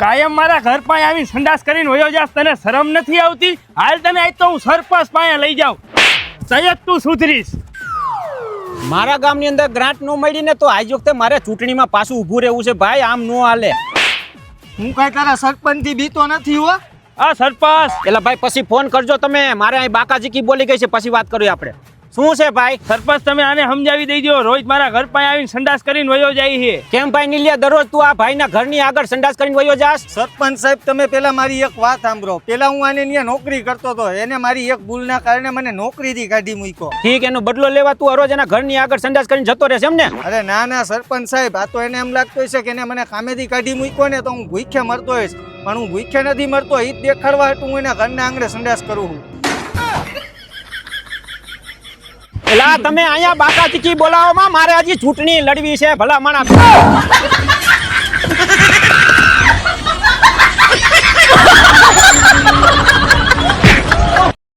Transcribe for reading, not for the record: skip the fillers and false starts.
કાયમ મારા ઘર પાસે આવીને સંડાસ કરીને વયો જાસ, તને શરમ નથી આવતી? હાલ તને આજ તો હું સરપંચ પાસે લઈ જાઉં, તય તું સુધરીશ. મારા ગામની અંદર ગ્રાન્ટ નો મળી ને તો આજ વખતે મારે ચૂંટણીમાં પાછું ઊભું રહેવું છે ભાઈ, આમ નો હાલે. હું કઈ તારા સરપંચ થી બીતો નથી હો. આ સરપંચ એટલે ભાઈ પછી ફોન કરજો તમે, મારે અહીં બાકાજી કી બોલી ગઈ છે, પછી વાત કરીએ આપણે. શું છે ભાઈ? સરપંચ તમે આને સમજાવી દેજો, રોજ મારા ઘર પાસે આવીને સંડાસ કરીને વયો જાય છે. કેમ ભાઈ નીલિયા, દરરોજ તું આ ભાઈના ઘરની આગળ સંડાસ કરીને વયો જાસ? સરપંચ સાહેબ તમે પેલા મારી એક વાત સાંભળો. પેલા હું આને ત્યાં નોકરી કરતો હતો, એને મારી એક ભૂલના કારણે મને નોકરીથી કાઢી મૂક્યો. ઠીક, એનો બદલો લેવા તું રોજ એના ઘરની આગળ સંડાસ કરીને જતો રહેશે એમ ને? અરે ના ના સરપંચ સાહેબ, આ તો એને એમ લાગતું હશે કે એને મને કામેથી કાઢી મૂક્યો ને તો હું ભૂખ્યા મરતો હોઈશ, પણ હું ભૂખ્યા નથી મરતો. એ જ દેખાડવા હતું હું એના ઘરના આંગણે સંડાસ કરું છું. એલા તમે અહીંયા બાકાજી કી બોલાવોમાં, મારે હજી ચૂંટણી લડવી છે ભલા માણા.